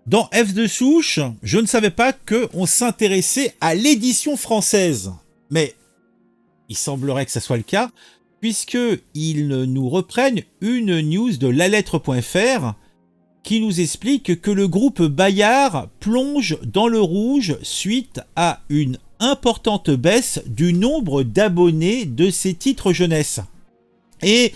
Dans F de souche, je ne savais pas qu'on s'intéressait à l'édition française. Mais il semblerait que ça soit le cas, puisqu'ils nous reprennent une news de lalettre.fr qui nous explique que le groupe Bayard plonge dans le rouge suite à une importante baisse du nombre d'abonnés de ses titres jeunesse. Et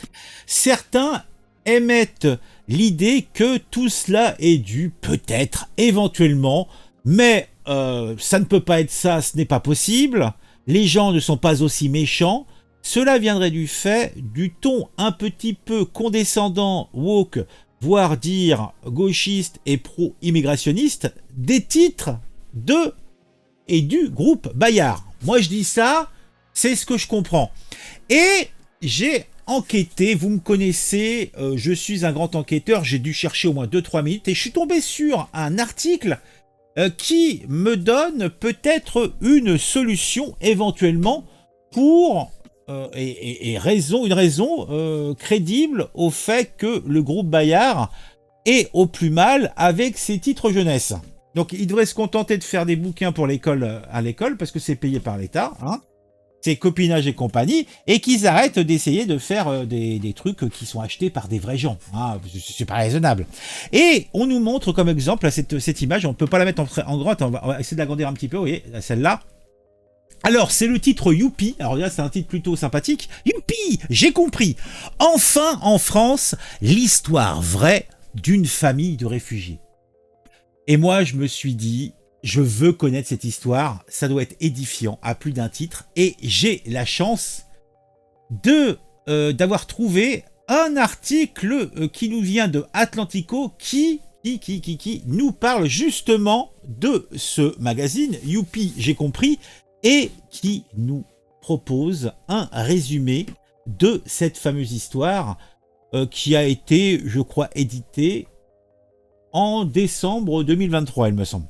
certains émettent l'idée que tout cela est dû peut-être, éventuellement, mais ça ne peut pas être ça, ce n'est pas possible. Les gens ne sont pas aussi méchants. Cela viendrait du fait du ton un petit peu condescendant, woke, voire dire gauchiste et pro-immigrationniste, des titres de et du groupe Bayard. Moi je dis ça, c'est ce que je comprends. Et j'ai enquêté, vous me connaissez, je suis un grand enquêteur, j'ai dû chercher au moins 2-3 minutes et je suis tombé sur un article qui me donne peut-être une solution éventuellement pour une raison crédible au fait que le groupe Bayard est au plus mal avec ses titres jeunesse. Donc il devrait se contenter de faire des bouquins pour l'école à l'école parce que c'est payé par l'État, hein. C'est copinage et compagnie, et qu'ils arrêtent d'essayer de faire des trucs qui sont achetés par des vrais gens. Hein, c'est pas raisonnable. Et on nous montre comme exemple à cette image, on ne peut pas la mettre en grand, on va essayer de l'agrandir un petit peu, vous voyez, celle-là. Alors, c'est le titre Youpi. Alors là, c'est un titre plutôt sympathique. Youpi, j'ai compris. Enfin, en France, l'histoire vraie d'une famille de réfugiés. Et moi, je me suis dit, je veux connaître cette histoire, ça doit être édifiant à plus d'un titre, et j'ai la chance d'avoir trouvé un article qui nous vient de Atlantico qui nous parle justement de ce magazine, Youpi, j'ai compris, et qui nous propose un résumé de cette fameuse histoire qui a été, je crois, éditée en décembre 2023, il me semble.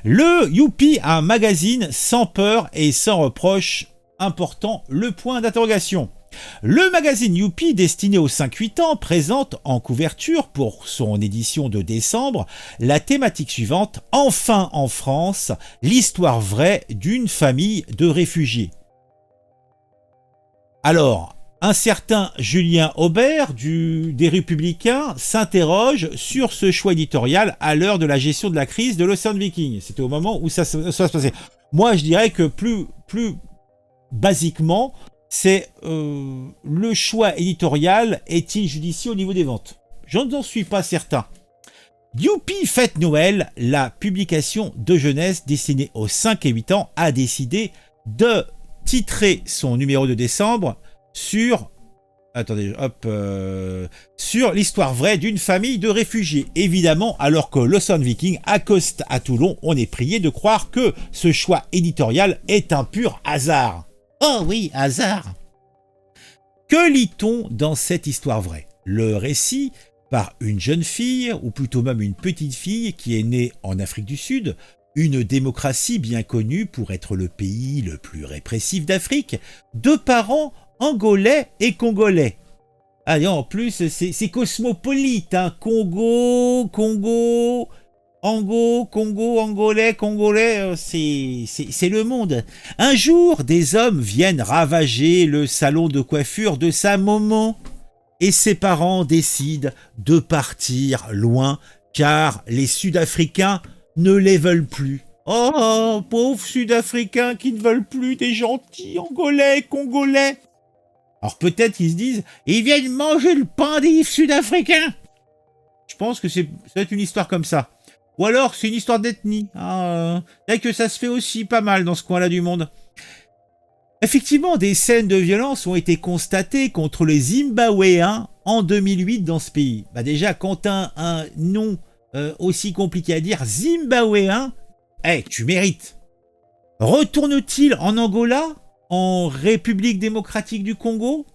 Le Youpi, un magazine sans peur et sans reproche. Important, le point d'interrogation. Le magazine Youpi, destiné aux 5-8 ans, présente en couverture pour son édition de décembre la thématique suivante: enfin en France, l'histoire vraie d'une famille de réfugiés. Alors, un certain Julien Aubert des Républicains s'interroge sur ce choix éditorial à l'heure de la gestion de la crise de l'Ocean Viking. C'était au moment où ça se passait. Moi, je dirais que plus basiquement, c'est le choix éditorial est-il judicieux au niveau des ventes? Je n'en suis pas certain. Youpi Fête Noël, la publication de jeunesse destinée aux 5 et 8 ans, a décidé de titrer son numéro de décembre sur l'histoire vraie d'une famille de réfugiés. Évidemment, alors que l'Ocean Viking accoste à Toulon, on est prié de croire que ce choix éditorial est un pur hasard. Oh oui, hasard. Que lit-on dans cette histoire vraie? Le récit par une jeune fille, ou plutôt même une petite fille qui est née en Afrique du Sud, une démocratie bien connue pour être le pays le plus répressif d'Afrique, de parents angolais et congolais. Allez, en plus, c'est cosmopolite, hein. Congo, angolais, congolais, c'est le monde. Un jour, des hommes viennent ravager le salon de coiffure de sa maman, et ses parents décident de partir loin, car les Sud-Africains ne les veulent plus. Oh, pauvres Sud-Africains qui ne veulent plus des gentils Angolais, Congolais. Alors peut-être qu'ils se disent, ils viennent manger le pain des Sud-Africains. Je pense que c'est peut-être une histoire comme ça. Ou alors c'est une histoire d'ethnie. Et que ça se fait aussi pas mal dans ce coin-là du monde. Effectivement, des scènes de violence ont été constatées contre les Zimbabwéens en 2008 dans ce pays. Bah déjà, quand t'as un nom aussi compliqué à dire, Zimbabwéen, tu mérites. Retourne-t-il en Angola? En République démocratique du Congo?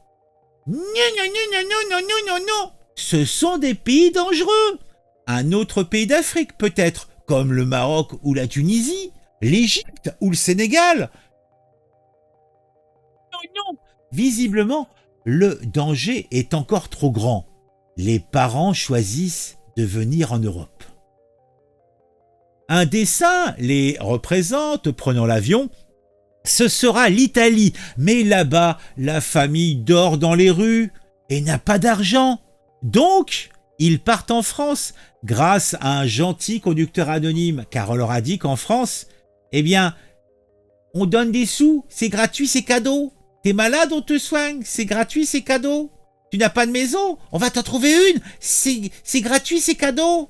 Non, non, non, non, non, non, non, non, non. Ce sont des pays dangereux. Un autre pays d'Afrique peut-être, comme le Maroc ou la Tunisie, l'Égypte ou le Sénégal. Non. Visiblement, le danger est encore trop grand. Les parents choisissent de venir en Europe. Un dessin les représente prenant l'avion. Ce sera l'Italie, mais là-bas, la famille dort dans les rues et n'a pas d'argent. Donc, ils partent en France grâce à un gentil conducteur anonyme, car on leur a dit qu'en France, eh bien, on donne des sous, c'est gratuit, c'est cadeau. T'es malade, on te soigne, c'est gratuit, c'est cadeau. Tu n'as pas de maison, on va t'en trouver une, c'est gratuit, c'est cadeau.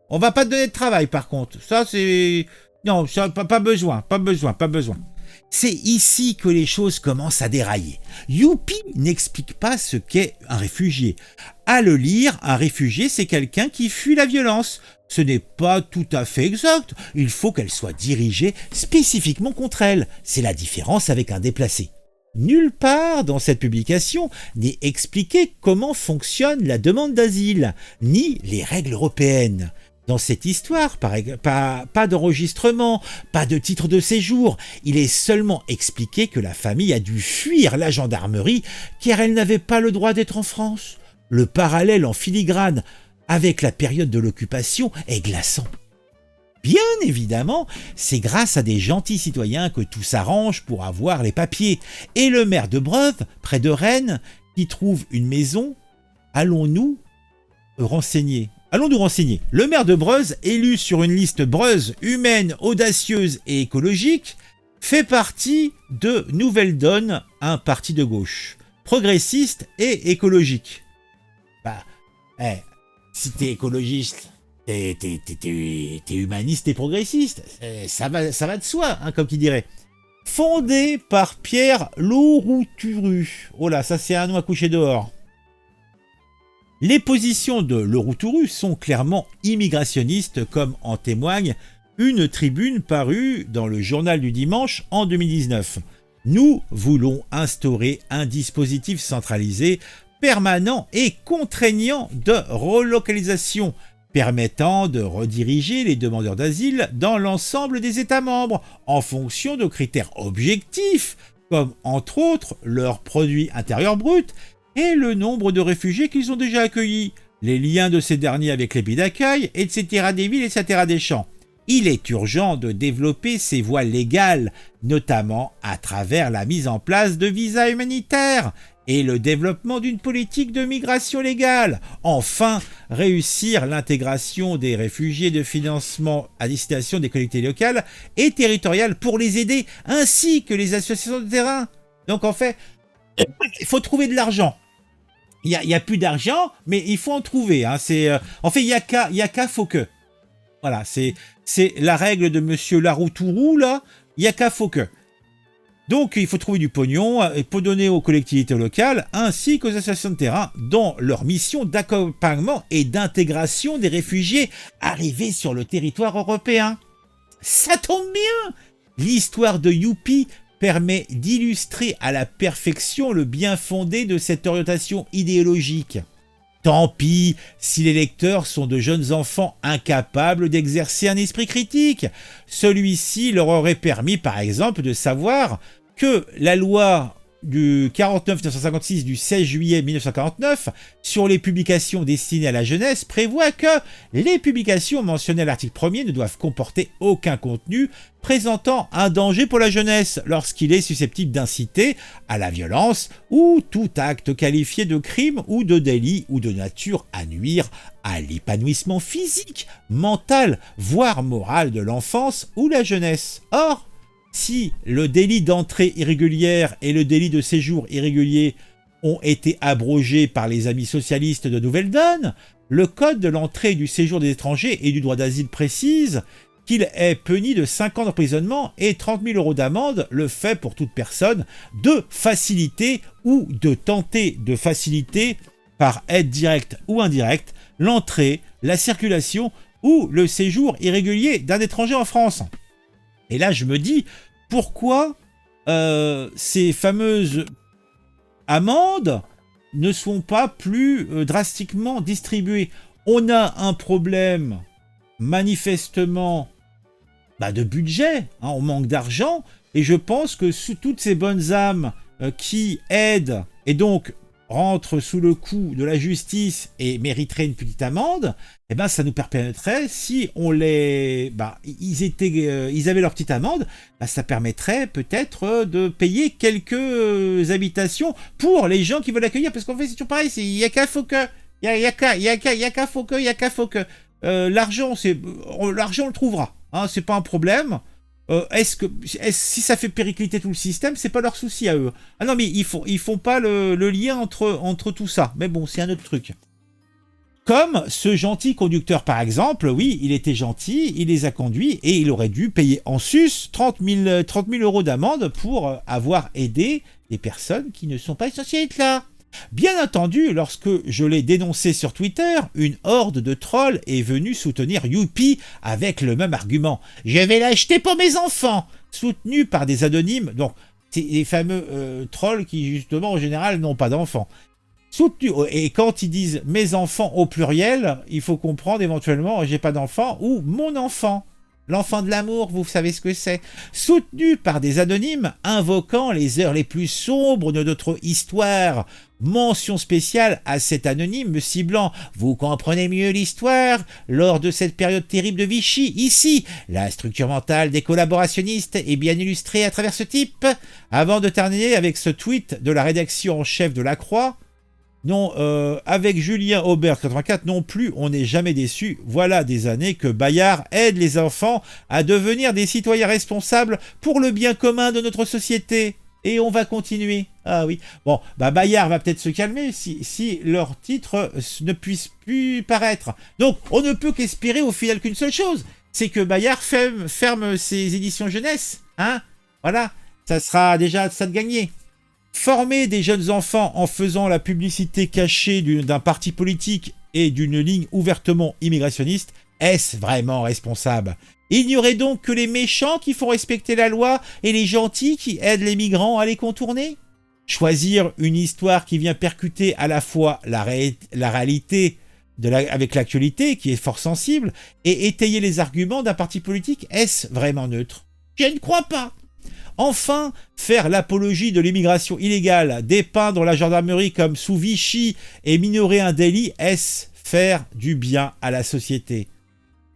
On va pas te donner de travail par contre, ça c'est... Non, ça, pas besoin. C'est ici que les choses commencent à dérailler. Youpi n'explique pas ce qu'est un réfugié. À le lire, un réfugié, c'est quelqu'un qui fuit la violence. Ce n'est pas tout à fait exact. Il faut qu'elle soit dirigée spécifiquement contre elle. C'est la différence avec un déplacé. Nulle part dans cette publication n'est expliqué comment fonctionne la demande d'asile, ni les règles européennes. Dans cette histoire, pas d'enregistrement, pas de titre de séjour, il est seulement expliqué que la famille a dû fuir la gendarmerie car elle n'avait pas le droit d'être en France. Le parallèle en filigrane avec la période de l'occupation est glaçant. Bien évidemment, c'est grâce à des gentils citoyens que tout s'arrange pour avoir les papiers. Et le maire de Breuve, près de Rennes, qui trouve une maison, allons-nous renseigner. Le maire de Breuze, élu sur une liste Breuze humaine, audacieuse et écologique, fait partie de Nouvelle Donne, un parti de gauche, progressiste et écologique. Si t'es écologiste, t'es humaniste et progressiste, ça va de soi, hein, comme qui dirait. Fondé par Pierre Lourouturu. Oh là, ça c'est un nom à coucher dehors. Les positions de Lourouturu sont clairement immigrationnistes, comme en témoigne une tribune parue dans le Journal du Dimanche en 2019. Nous voulons instaurer un dispositif centralisé, permanent et contraignant de relocalisation, permettant de rediriger les demandeurs d'asile dans l'ensemble des États membres en fonction de critères objectifs, comme entre autres leur produit intérieur brut et le nombre de réfugiés qu'ils ont déjà accueillis, les liens de ces derniers avec les pays d'accueil, etc. des villes, etc. des champs. Il est urgent de développer ces voies légales, notamment à travers la mise en place de visas humanitaires et le développement d'une politique de migration légale. Enfin, réussir l'intégration des réfugiés de financement à destination des collectivités locales et territoriales pour les aider, ainsi que les associations de terrain. Donc en fait, il faut trouver de l'argent. Il y a plus d'argent, mais il faut en trouver. Hein. En fait, il y a qu'à, faut que. Voilà, c'est la règle de Monsieur Lourouturu, là. Il y a qu'à, faut que. Donc, il faut trouver du pognon pour donner aux collectivités locales ainsi qu'aux associations de terrain dans leur mission d'accompagnement et d'intégration des réfugiés arrivés sur le territoire européen. Ça tombe bien! L'histoire de Youpi permet d'illustrer à la perfection le bien fondé de cette orientation idéologique. Tant pis si les lecteurs sont de jeunes enfants incapables d'exercer un esprit critique. Celui-ci leur aurait permis par exemple de savoir que la loi du 49-1956 du 16 juillet 1949 sur les publications destinées à la jeunesse prévoit que les publications mentionnées à l'article 1er ne doivent comporter aucun contenu présentant un danger pour la jeunesse lorsqu'il est susceptible d'inciter à la violence ou tout acte qualifié de crime ou de délit ou de nature à nuire à l'épanouissement physique, mental, voire moral de l'enfance ou la jeunesse. Or, si le délit d'entrée irrégulière et le délit de séjour irrégulier ont été abrogés par les amis socialistes de Nouvelle Donne, le code de l'entrée et du séjour des étrangers et du droit d'asile précise qu'il est puni de 5 ans d'emprisonnement et 30 000 € d'amende le fait pour toute personne de faciliter ou de tenter de faciliter par aide directe ou indirecte l'entrée, la circulation ou le séjour irrégulier d'un étranger en France. Et là, je me dis, pourquoi ces fameuses amendes ne sont pas plus drastiquement distribuées? On a un problème, manifestement, de budget, hein, on manque d'argent, et je pense que sous toutes ces bonnes âmes qui aident, et donc rentrent sous le coup de la justice et mériteraient une petite amende, eh ben ça nous permettrait, si on ils avaient leur petite amende, ben ça permettrait peut-être de payer quelques habitations pour les gens qui veulent accueillir, parce qu'en fait c'est toujours pareil, il y a qu'à faut que, il y a qu'à faut que, l'argent on le trouvera, hein, c'est pas un problème. Si ça fait péricliter tout le système, c'est pas leur souci à eux. Ah non, mais ils font pas le lien entre tout ça. Mais bon, c'est un autre truc. Comme ce gentil conducteur, par exemple, oui, il était gentil, il les a conduits et il aurait dû payer en sus 30 000 euros d'amende pour avoir aidé des personnes qui ne sont pas censées être là. Bien entendu, lorsque je l'ai dénoncé sur Twitter, une horde de trolls est venue soutenir Youpi avec le même argument. « Je vais l'acheter pour mes enfants !» Soutenu par des anonymes, donc c'est les fameux trolls qui justement en général n'ont pas d'enfants. Soutenu, et quand ils disent « mes enfants » au pluriel, il faut comprendre éventuellement « j'ai pas d'enfant » ou « mon enfant ». L'enfant de l'amour, vous savez ce que c'est. Soutenu par des anonymes invoquant les heures les plus sombres de notre histoire. Mention spéciale à cet anonyme me ciblant. Vous comprenez mieux l'histoire lors de cette période terrible de Vichy. Ici, la structure mentale des collaborationnistes est bien illustrée à travers ce type. Avant de terminer avec ce tweet de la rédaction en chef de La Croix. Non, avec Julien Aubert 84 non plus, on n'est jamais déçu. Voilà des années que Bayard aide les enfants à devenir des citoyens responsables pour le bien commun de notre société. Et on va continuer. Ah oui. Bon, Bayard va peut-être se calmer si leur titre ne puisse plus paraître. Donc, on ne peut qu'espérer au final qu'une seule chose, c'est que Bayard ferme ses éditions jeunesse. Hein? Voilà, ça sera déjà ça de gagner. Former des jeunes enfants en faisant la publicité cachée d'un parti politique et d'une ligne ouvertement immigrationniste, est-ce vraiment responsable? Il n'y aurait donc que les méchants qui font respecter la loi et les gentils qui aident les migrants à les contourner? Choisir une histoire qui vient percuter à la fois la réalité avec l'actualité, qui est fort sensible, et étayer les arguments d'un parti politique, est-ce vraiment neutre? Je ne crois pas. Enfin, faire l'apologie de l'immigration illégale, dépeindre la gendarmerie comme sous Vichy et minorer un délit, est-ce faire du bien à la société?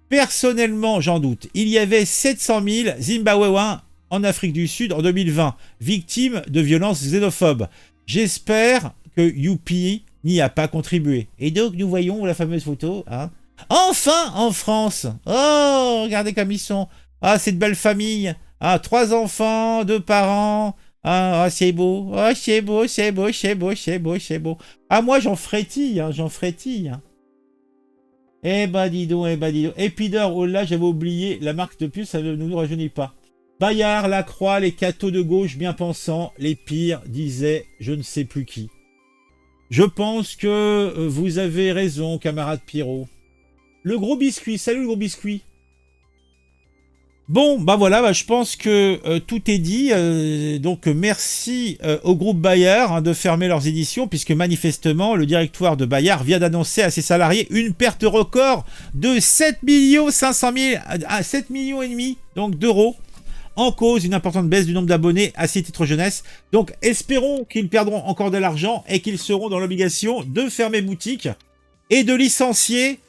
Personnellement, j'en doute. Il y avait 700 000 Zimbabwéens en Afrique du Sud en 2020, victimes de violences xénophobes. J'espère que Youpi n'y a pas contribué. Et donc, nous voyons la fameuse photo. Hein. Enfin, en France. Oh, regardez comme ils sont. Ah, cette belle famille. Ah, 3 enfants, 2 parents. Ah, c'est beau. Ah, c'est beau, c'est beau, c'est beau, c'est beau, c'est beau. Ah, moi, j'en frétille, hein, j'en frétille. Hein. Eh ben, dis donc, eh ben, dis donc. Épideur, oh là, j'avais oublié, la marque de puce, ça ne nous rajeunit pas. Bayard, Lacroix, les cathos de gauche bien pensants, les pires, disaient je ne sais plus qui. Je pense que vous avez raison, camarade Pierrot. Le gros biscuit, salut le gros biscuit. Bon, voilà, je pense que tout est dit. Donc, merci au groupe Bayard hein, de fermer leurs éditions, puisque manifestement, le directoire de Bayard vient d'annoncer à ses salariés une perte record de 7 500 000 à 7 millions et demi donc d'euros. En cause, une importante baisse du nombre d'abonnés à ces titres jeunesse. Donc, espérons qu'ils perdront encore de l'argent et qu'ils seront dans l'obligation de fermer boutique et de licencier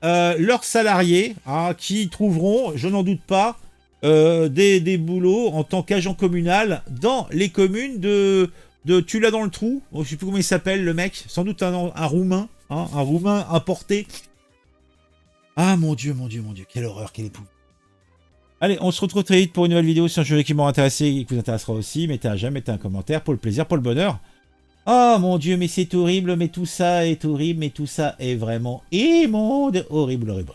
leurs salariés hein, qui trouveront, je n'en doute pas, des boulots en tant qu'agent communal dans les communes de tu l'as dans le trou. Je ne sais plus comment il s'appelle le mec, sans doute un Roumain, hein, un Roumain importé. Ah mon Dieu, mon Dieu, mon Dieu, quelle horreur, quelle épouvante. Allez, on se retrouve très vite pour une nouvelle vidéo sur un jeu qui m'aura intéressé et qui vous intéressera aussi. Mettez un j'aime, mettez un commentaire pour le plaisir, pour le bonheur. Oh mon Dieu, mais c'est horrible, mais tout ça est horrible, mais tout ça est vraiment immonde, horrible, horrible.